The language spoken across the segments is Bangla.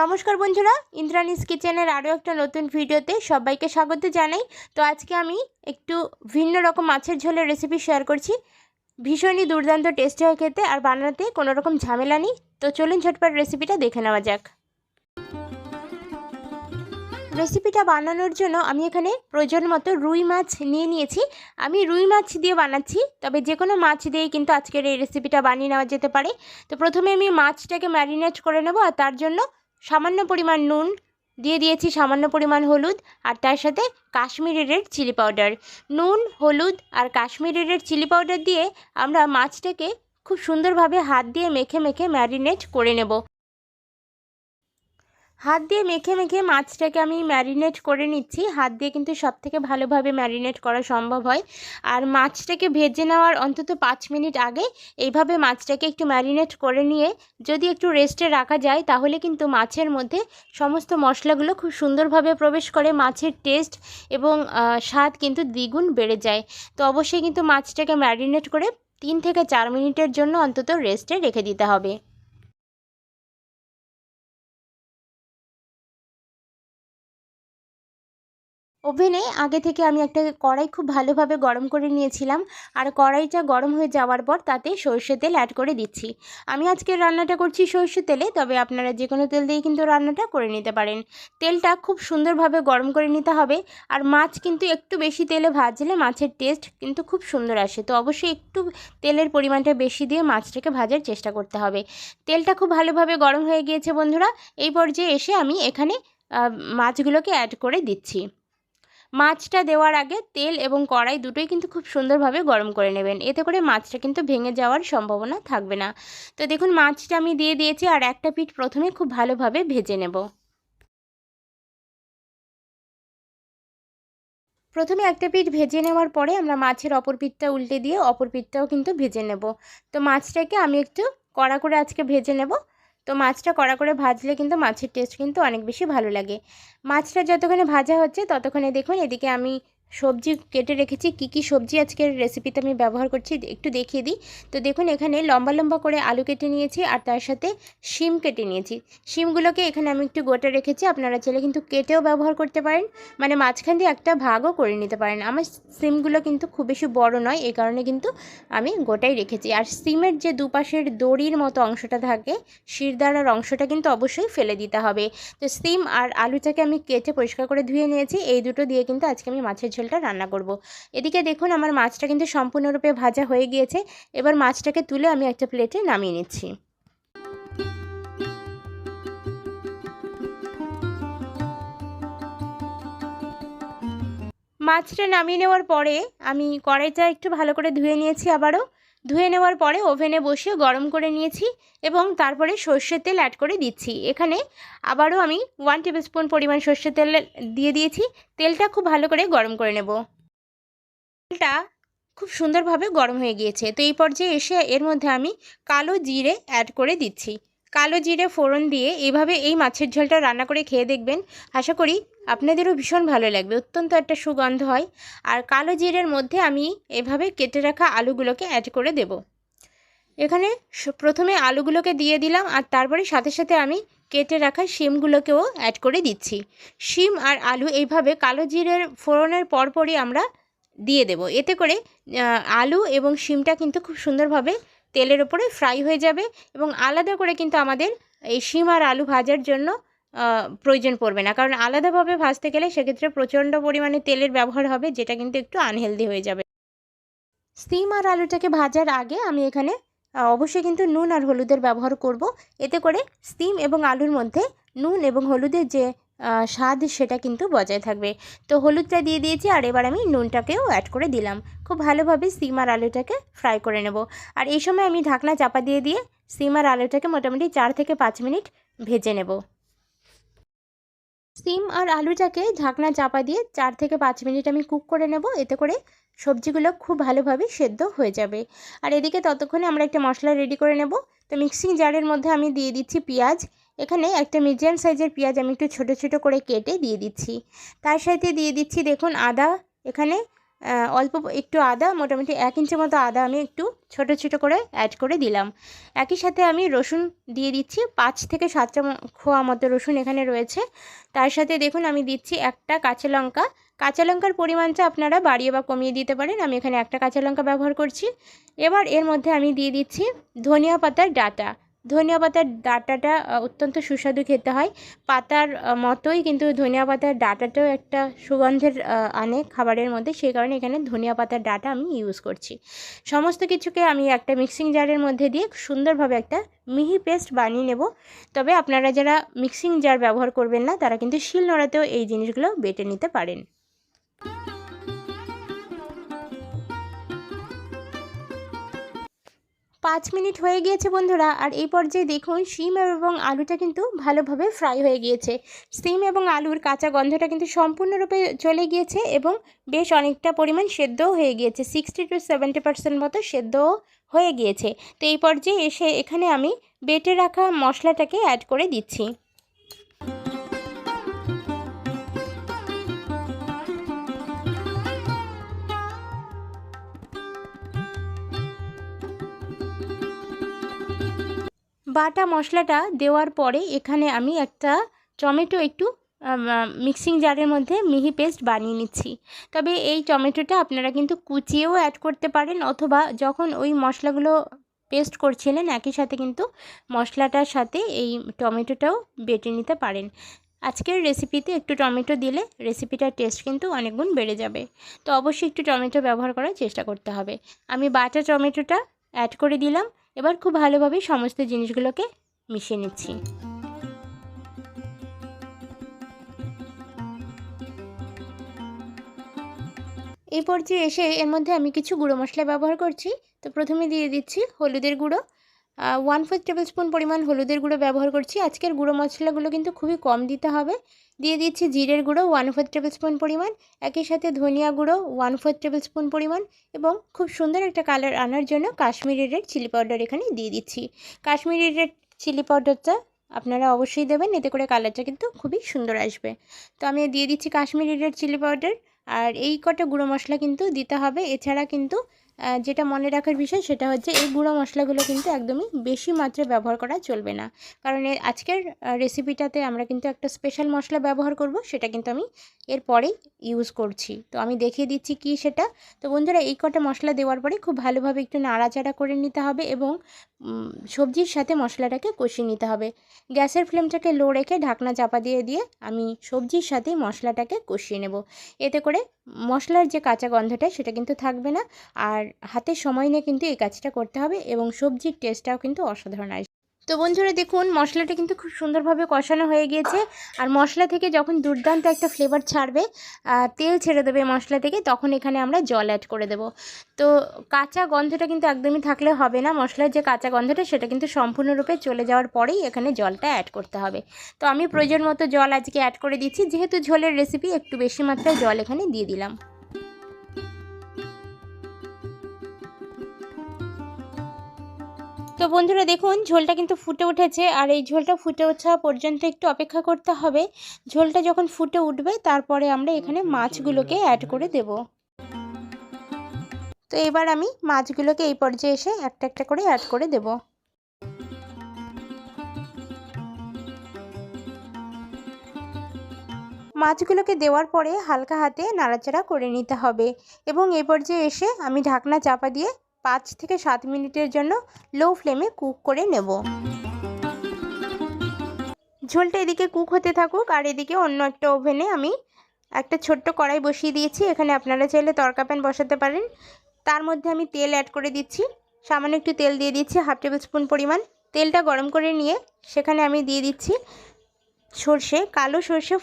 নমস্কার বন্ধুরা, ইন্দ্রাণীস কিচেনের আরও একটা নতুন ভিডিওতে সবাইকে স্বাগত জানাই। তো আজকে আমি একটু ভিন্ন রকম মাছের ঝোলের রেসিপি শেয়ার করছি। ভীষণই দুর্দান্ত টেস্টি হয় খেতে, আর বানাতে কোনো রকম ঝামেলা নেই। তো চলুন ঝটপট রেসিপিটা দেখে নেওয়া যাক। রেসিপিটা বানানোর জন্য আমি এখানে প্রয়োজন মতো রুই মাছ নিয়েছি। আমি রুই মাছ দিয়ে বানাচ্ছি, তবে যে কোনো মাছ দিয়েই কিন্তু আজকের এই রেসিপিটা বানিয়ে নেওয়া যেতে পারে। তো প্রথমে আমি মাছটাকে ম্যারিনেট করে নেব, আর তার জন্য সামান্য পরিমাণ নুন দিয়ে দিয়েছি, সামান্য পরিমাণ হলুদ, আর তার সাথে কাশ্মীরি রেড চিলি পাউডার। নুন, হলুদ আর কাশ্মীরি রেড চিলি পাউডার দিয়ে আমরা মাছটাকে খুব সুন্দরভাবে হাত দিয়ে মেখে মেখে ম্যারিনেট করে নেব। হাত দিয়ে মেখে মেখে মাছটাকে আমি ম্যারিনেট করে নিচ্ছি। হাত দিয়ে কিন্তু সবথেকে ভালোভাবে ম্যারিনেট করা সম্ভব হয়। আর মাছটাকে ভেজে নেওয়ার অন্তত 5 মিনিট আগে এইভাবে মাছটাকে একটু ম্যারিনেট করে নিয়ে যদি একটু রেস্টে রাখা যায়, তাহলে কিন্তু মাছের মধ্যে সমস্ত মশলাগুলো খুব সুন্দরভাবে প্রবেশ করে, মাছের টেস্ট এবং স্বাদ কিন্তু দ্বিগুণ বেড়ে যায়। তো অবশ্যই কিন্তু মাছটাকে ম্যারিনেট করে 3 থেকে 4 মিনিটের জন্য অন্তত রেস্টে রেখে দিতে হবে। ওভেনে আগে থেকে আমি একটা কড়াই খুব ভালোভাবে গরম করে নিয়েছিলাম, আর কড়াইটা গরম হয়ে যাওয়ার পর তাতে সরষের তেল অ্যাড করে দিচ্ছি। আমি আজকে রান্নাটা করছি সরষের তেলে, তবে আপনারা যে কোনো তেল দিয়ে কিন্তু রান্নাটা করে নিতে পারেন। তেলটা খুব সুন্দরভাবে গরম করে নিতে হবে, আর মাছ কিন্তু একটু বেশি তেলে ভাজলে মাছের টেস্ট কিন্তু খুব সুন্দর আসে। তো অবশ্যই একটু তেলের পরিমাণটা বেশি দিয়ে মাছটাকে ভাজার চেষ্টা করতে হবে। তেলটা খুব ভালোভাবে গরম হয়ে গিয়েছে বন্ধুরা। এই পর্যায়ে এসে আমি এখানে মাছগুলোকে অ্যাড করে দিচ্ছি। মাছটা দেওয়ার আগে তেল এবং কড়াই দুটোই কিন্তু খুব সুন্দরভাবে গরম করে নেবেন, এতে করে মাছটা কিন্তু ভেঙে যাওয়ার সম্ভাবনা থাকবে না। তো দেখুন, মাছটা আমি দিয়ে দিয়েছি, আর একটা পিঠ প্রথমে খুব ভালোভাবে ভেজে নেব। প্রথমে একটা পিঠ ভেজে নেওয়ার পরে আমরা মাছের অপর পিঠটা উল্টে দিয়ে অপর পিঠটাও কিন্তু ভেজে নেব। তো মাছটাকে আমি একটু কড়া করে আজকে ভেজে নেব। তো মাছটা কড়া করে ভাজলে কিন্তু মাছের টেস্ট কিন্তু অনেক বেশি ভালো লাগে। মাছটা যতক্ষণে ভাজা হচ্ছে ততক্ষণে দেখুন এদিকে আমি সবজি কেটে রেখেছি। কি সবজি আজকের রেসিপিতে আমি ব্যবহার করছি একটু দেখিয়ে দিই। তো দেখুন, এখানে লম্বা লম্বা করে আলু কেটে নিয়েছি, আর তার সাথে শিম কেটে নিয়েছি। শিমগুলোকে এখানে আমি একটু গোটা রেখেছি, আপনারা চাইলে কিন্তু কেটেও ব্যবহার করতে পারেন, মানে মাঝখান দিয়ে একটা ভাগও করে নিতে পারেন। আমার সিমগুলো কিন্তু খুব বেশি বড় নয়, এই কারণে কিন্তু আমি গোটাই রেখেছি। আর সিমের যে দুপাশের দড়ির মতো অংশটা থাকে, শিরদাঁড়ার অংশটা কিন্তু অবশ্যই ফেলে দিতে হবে। তো সিম আর আলুটাকে আমি কেটে পরিষ্কার করে ধুয়ে নিয়েছি। এই দুটো দিয়ে কিন্তু আজকে আমি মাছের ঝোলটা রান্না করব। এদিকে দেখুন, আমার মাছটা কিন্তু সম্পূর্ণরূপে ভাজা হয়ে গিয়েছে। এবার মাছটাকে তুলে আমি একটা প্লেটে নামিয়ে নিচ্ছি। মাছটা নামিয়ে নেওয়ার পরে আমি কড়াইটা একটু ভালো করে ধুয়ে নিয়েছি। আবারও ধুয়ে নেওয়ার পরে ওভেনে বসিয়ে গরম করে নিয়েছি, এবং তারপরে সর্ষের তেল অ্যাড করে দিচ্ছি। এখানে আবারও আমি 1 টেবিলস্পুন পরিমাণ সর্ষের তেল দিয়ে দিয়েছি। তেলটা খুব ভালো করে গরম করে নেব। তেলটা খুব সুন্দরভাবে গরম হয়ে গিয়েছে। তো এই পর্যায়ে এসে এর মধ্যে আমি কালো জিরে অ্যাড করে দিচ্ছি। কালো জিরে ফোড়ন দিয়ে এইভাবে এই মাছের ঝোলটা রান্না করে খেয়ে দেখবেন, আশা করি আপনাদেরও ভীষণ ভালো লাগবে। অত্যন্ত একটা সুগন্ধ হয়। আর কালো জিরের মধ্যে আমি এভাবে কেটে রাখা আলুগুলোকে অ্যাড করে দেব। এখানে প্রথমে আলুগুলোকে দিয়ে দিলাম, আর তারপরে সাথে সাথে আমি কেটে রাখা শিমগুলোকেও অ্যাড করে দিচ্ছি। শিম আর আলু এইভাবে কালো জিরের ফোড়নের পরপরই আমরা দিয়ে দেব। এতে করে আলু এবং শিমটা কিন্তু খুব সুন্দরভাবে তেলের ওপরে ফ্রাই হয়ে যাবে, এবং আলাদা করে কিন্তু আমাদের এই শিম আর আলু ভাজার জন্য প্রয়োজন পড়বে না, কারণ আলাদাভাবে ভাজতে গেলে সেক্ষেত্রে প্রচণ্ড পরিমাণে তেলের ব্যবহার হবে, যেটা কিন্তু একটু আনহেলদি হয়ে যাবে। শিম আর আলুটাকে ভাজার আগে আমি এখানে অবশ্যই কিন্তু নুন আর হলুদের ব্যবহার করব। এতে করে শিম এবং আলুর মধ্যে নুন এবং হলুদের যে স্বাদ সেটা কিন্তু বজায় থাকবে। তো হলুদটা দিয়ে দিয়েছি, আর এবার আমি নুনটাকেও অ্যাড করে দিলাম। খুব ভালোভাবে শিম আর আলুটাকে ফ্রাই করে নেব। আর এই সময় আমি ঢাকনা চাপা দিয়ে দিয়ে শিম আর আলুটাকে মোটামুটি 4 থেকে 5 মিনিট ভেজে নেব। শিম আর আলুটাকে ঢাকনা চাপা দিয়ে 4 থেকে 5 মিনিট আমি কুক করে নেব। এতে করে সবজিগুলো খুব ভালোভাবে সেদ্ধ হয়ে যাবে। আর এদিকে ততক্ষণে আমরা একটা মশলা রেডি করে নেব। তো মিক্সিং জারের মধ্যে আমি দিয়ে দিচ্ছি পেঁয়াজ। এখানে একটা মিডিয়াম সাইজের পেঁয়াজ আমি একটু ছোট ছোট করে কেটে দিয়ে দিচ্ছি। তার সাথে দিয়ে দিচ্ছি দেখুন আদা। এখানে অল্প একটু আদা, মোটামুটি 1 ইঞ্চি মতো আদা আমি একটু ছোট ছোট করে অ্যাড করে দিলাম। একই সাথে আমি রসুন দিয়ে দিচ্ছি, 5 থেকে 7টা খোয়া মতো রসুন এখানে রয়েছে। তার সাথে দেখুন আমি দিচ্ছি একটা কাঁচা লঙ্কা। কাঁচা লঙ্কার পরিমাণটা আপনারা বাড়িয়ে বা কমিয়ে দিতে পারেন, আমি এখানে একটা কাঁচা লঙ্কা ব্যবহার করছি। এবার এর মধ্যে আমি দিয়ে দিচ্ছি ধনিয়া পাতার ডাঁটা। ধনিয়া পাতার ডাঁটাটা অত্যন্ত সুস্বাদু খেতে হয়, পাতার মতোই কিন্তু ধনিয়া পাতার ডাঁটাটাও একটা সুগন্ধের আনে খাবারের মধ্যে, সেই কারণে এখানে ধনিয়া পাতার ডাঁটা আমি ইউজ করছি। সমস্ত কিছুকে আমি একটা মিক্সিং জারের মধ্যে দিয়ে সুন্দরভাবে একটা মিহি পেস্ট বানিয়ে নেব। তবে আপনারা যারা মিক্সিং জার ব্যবহার করবেন না তারা কিন্তু শিলনোড়াতেও এই জিনিসগুলো বেটে নিতে পারেন। 5 মিনিট হয়ে গিয়েছে বন্ধুরা, আর এই পর্যায়ে দেখুন শিম এবং আলুটা কিন্তু ভালোভাবে ফ্রাই হয়ে গিয়েছে। শিম এবং আলুর কাঁচা গন্ধটা কিন্তু সম্পূর্ণরূপে চলে গিয়েছে এবং বেশ অনেকটা পরিমাণ সেদ্ধও হয়ে গিয়েছে, 60 to 70% মতো সেদ্ধও হয়ে গিয়েছে। তো এই পর্যায়ে এসে এখানে আমি বেটে রাখা মশলাটাকে অ্যাড করে দিচ্ছি। বাটা মশলাটা দেওয়ার পরে এখানে আমি একটা টমেটো একটু মিক্সিং জারের মধ্যে মিহি পেস্ট বানিয়ে নিচ্ছি। তবে এই টমেটোটা আপনারা কিন্তু কুচিয়েও অ্যাড করতে পারেন, অথবা যখন ওই মশলাগুলো পেস্ট করছিলেন একই সাথে কিন্তু মশলাটার সাথে এই টমেটোটাও বেটে নিতে পারেন। আজকের রেসিপিতে একটু টমেটো দিলে রেসিপিটার টেস্ট কিন্তু অনেক গুণ বেড়ে যাবে, তো অবশ্যই একটু টমেটো ব্যবহার করার চেষ্টা করতে হবে। আমি বাটা টমেটোটা অ্যাড করে দিলাম। এবার খুব ভালোভাবে সমস্ত জিনিসগুলোকে মিশিয়ে নিচ্ছি। এই পর্যায়ে এসে এর মধ্যে আমি কিছু গুঁড়ো মশলা ব্যবহার করছি। তো প্রথমে দিয়ে দিচ্ছি হলুদের গুঁড়ো, 1/4 টেবিল স্পুন পরিমাণ হলুদের গুঁড়ো ব্যবহার করছি। আজকের গুঁড়ো মশলাগুলো কিন্তু খুবই কম দিতে হবে। দিয়ে দিচ্ছি জিরের গুঁড়ো 1/4 টেবিল স্পুন পরিমাণ, একই সাথে ধনিয়া গুঁড়ো 1/4 টেবিল স্পুন পরিমাণ, এবং খুব সুন্দর একটা কালার আনার জন্য কাশ্মীরি রেড চিলি পাউডার এখানে দিয়ে দিচ্ছি। কাশ্মীরি রেড চিলি পাউডারটা আপনারা অবশ্যই দেবেন, এতে করে কালারটা কিন্তু খুবই সুন্দর আসবে। তো আমি দিয়ে দিচ্ছি কাশ্মীরি রেড চিলি পাউডার। আর এই কটা গুঁড়ো মশলা কিন্তু দিতে হবে। এছাড়া কিন্তু যেটা মনে রাখার বিষয় সেটা হচ্ছে এই গুঁড়ো মশলাগুলো কিন্তু একদমই বেশি মাত্রায় ব্যবহার করা চলবে না, কারণ আজকের রেসিপিটাতে আমরা কিন্তু একটা স্পেশাল মশলা ব্যবহার করব, সেটা কিন্তু আমি এরপরেই ইউজ করছি। তো আমি দেখিয়ে দিচ্ছি কি সেটা। তো বন্ধুরা, এই কটা মশলা দেওয়ার পরে খুব ভালোভাবে একটু নাড়াচাড়া করে নিতে হবে এবং সবজির সাথে মশলাটাকে কষিয়ে নিতে হবে। গ্যাসের ফ্লেমটাকে লো রেখে ঢাকনা চাপা দিয়ে দিয়ে আমি সবজির সাথে মশলাটাকে কষিয়ে নেব। এতে করে মশলার যে কাঁচা গন্ধটা সেটা কিন্তু থাকবে না, আর হাতে সময় নিয়ে কিন্তু এই কাজটা করতে হবে এবং সবজির টেস্টটাও কিন্তু অসাধারণ আসবে। তো বন্ধুরা দেখুন, মশলাটা কিন্তু খুব সুন্দরভাবে কষানো হয়ে গিয়েছে, আর মশলা থেকে যখন দুর্দান্ত একটা ফ্লেভার ছাড়বে, তেল ছেড়ে দেবে মশলা থেকে, তখন এখানে আমরা জল অ্যাড করে দেব। তো কাঁচা গন্ধটা কিন্তু একদমই থাকলে হবে না, মশলার যে কাঁচা গন্ধটা সেটা কিন্তু সম্পূর্ণরূপে চলে যাওয়ার পরেই এখানে জলটা অ্যাড করতে হবে। তো আমি প্রয়োজন মতো জল আজকে অ্যাড করে দিচ্ছি, যেহেতু ঝোলের রেসিপি একটু বেশি মাত্রায় জল এখানে দিয়ে দিলাম। তো বন্ধুরা দেখুন, ঝোলটা কিন্তু ফুটে উঠেছে, আর এই ঝোলটা ফুটে ওঠা পর্যন্ত একটু অপেক্ষা করতে হবে। ঝোলটা যখন ফুটে উঠবে তারপরে আমরা এখানে মাছগুলোকে অ্যাড করে দেব। তো এবার আমি মাছগুলোকে এই পর্যায়ে এসে একটা একটা করে অ্যাড করে দেব। মাছগুলোকে দেওয়ার পরে হালকা হাতে নাড়াচাড়া করে নিতে হবে এবং এই পর্যায়ে এসে আমি ঢাকনা চাপা দিয়ে 5 থেকে 7 মিনিটের জন্য লো ফ্লেমে কুক করে নেব। ঝোলটা এদিকে কুক হতে থাকুক, আর এদিকে অন্য একটা ওভেনে আমি একটা ছোট্ট কড়াই বসিয়ে দিয়েছি। এখানে আপনারা চাইলে তড়কা প্যান বসাতে পারেন। তার মধ্যে আমি তেল অ্যাড করে দিচ্ছি, সামান্য একটু তেল দিয়ে দিচ্ছি, 1/2 টেবিল স্পুন পরিমাণ। তেলটা গরম করে নিয়ে সেখানে আমি দিয়ে দিচ্ছি সর্ষে, কালো সর্ষে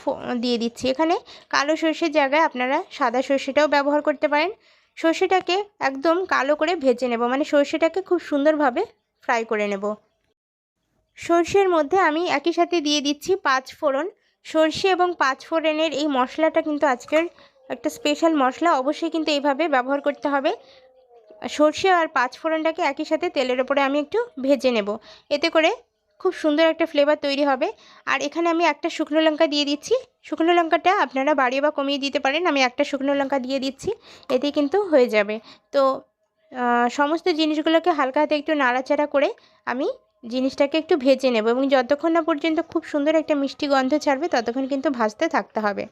দিয়ে দিচ্ছি। এখানে কালো সর্ষের জায়গায় আপনারা সাদা সর্ষেটাও ব্যবহার করতে পারেন। সর্ষেটাকে একদম কালো করে ভেজে নেব, মানে সর্ষেটাকে খুব সুন্দরভাবে ফ্রাই করে নেব। সর্ষের মধ্যে আমি একই সাথে দিয়ে দিচ্ছি 5 ফোড়ন। সর্ষে এবং 5 ফোড়নের এই মশলাটা কিন্তু আজকের একটা স্পেশাল মশলা, অবশ্যই কিন্তু এইভাবে ব্যবহার করতে হবে। সর্ষে আর 5 ফোড়নটাকে একই সাথে তেলের ওপরে আমি একটু ভেজে নেব, এতে করে খুব সুন্দর একটা ফ্লেভার তৈরি হবে। আর এখানে আমি একটা শুকনো লঙ্কা দিয়ে দিচ্ছি। শুকনো লঙ্কাটা আপনারা বাড়িয়ে বা কমিয়ে দিতে পারেন, আমি একটা শুকনো লঙ্কা দিয়ে দিচ্ছি, এতেই কিন্তু হয়ে যাবে। তো সমস্ত জিনিসগুলোকে হালকা হাতে একটু নাড়াচাড়া করে আমি জিনিসটাকে একটু ভেজে নেব, এবং যতক্ষণ না পর্যন্ত খুব সুন্দর একটা মিষ্টি গন্ধ ছাড়বে ততক্ষণ কিন্তু ভাজতে থাকতে হবে।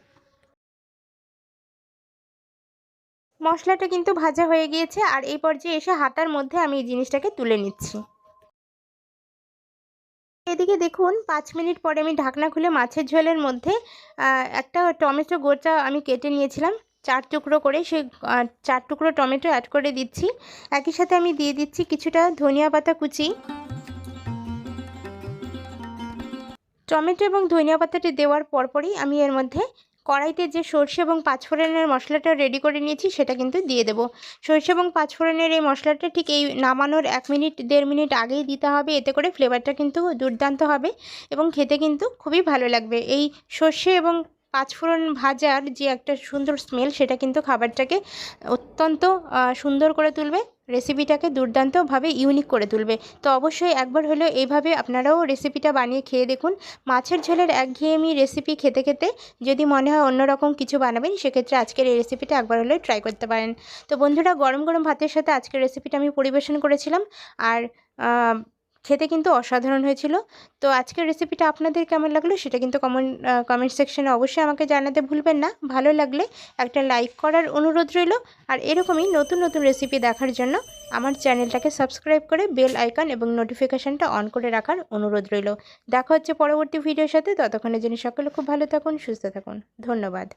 মশলাটা কিন্তু ভাজা হয়ে গিয়েছে, আর এই পর্যায়ে এসে হাতার মধ্যে আমি এই জিনিসটাকে তুলে নিচ্ছি। এদিকে দেখুন 5 মিনিট পরে আমি ঢাকনা খুলে মাছের ঝোলের মধ্যে একটা টমেটো গোটা আমি কেটে নিয়েছিলাম 4 টুকরো করে, সেই 4 টুকরো টমেটো অ্যাড করে দিচ্ছি। একই সাথে আমি দিয়ে দিচ্ছি কিছুটা ধনিয়া পাতা কুচি। টমেটো এবং ধনিয়া পাতাটি দেওয়ার পরপরই আমি এর মধ্যে কড়াইতে যে সরষে এবং পাঁচফোড়নের মশলাটা রেডি করে নিয়েছি সেটা কিন্তু দিয়ে দেব। সরষে এবং পাঁচফোড়নের এই মশলাটা ঠিক এই নামানোর 1 মিনিট 1.5 মিনিট আগেই দিতে হবে, এতে করে ফ্লেভারটা কিন্তু দুর্দান্ত হবে এবং খেতে কিন্তু খুবই ভালো লাগবে। এই সরষে এবং পাঁচফোড়ন ভাজার যে একটা সুন্দর স্মেল, সেটা কিন্তু খাবারটাকে অত্যন্ত সুন্দর করে তুলবে, রেসিপিটাকে দুর্দান্তভাবে ইউনিক করে তুলবে। তো অবশ্যই একবার হলেও এইভাবে আপনারাও রেসিপিটা বানিয়ে খেয়ে দেখুন। মাছের ঝোলের একঘেয়েমি রেসিপি খেতে খেতে যদি মনে হয় অন্যরকম কিছু বানাবেন, সেক্ষেত্রে আজকের এই রেসিপিটা একবার হলেও ট্রাই করতে পারেন। তো বন্ধুরা, গরম গরম ভাতের সাথে আজকের রেসিপিটা আমি পরিবেশন করেছিলাম, আর খেতে কিন্তু অসাধারণ হয়েছিল। তো আজকের রেসিপিটা আপনাদের কেমন লাগলো সেটা কিন্তু কমেন্ট সেকশনে অবশ্যই আমাকে জানাতে ভুলবেন না। ভালো লাগলে একটা লাইক করার অনুরোধ রইল, আর এরকমই নতুন নতুন রেসিপি দেখার জন্য আমার চ্যানেলটাকে সাবস্ক্রাইব করে বেল আইকন এবং নোটিফিকেশানটা অন করে রাখার অনুরোধ রইল। দেখা হচ্ছে পরবর্তী ভিডিওর সাথে, ততক্ষণের জন্য সকলে খুব ভালো থাকুন, সুস্থ থাকুন। ধন্যবাদ।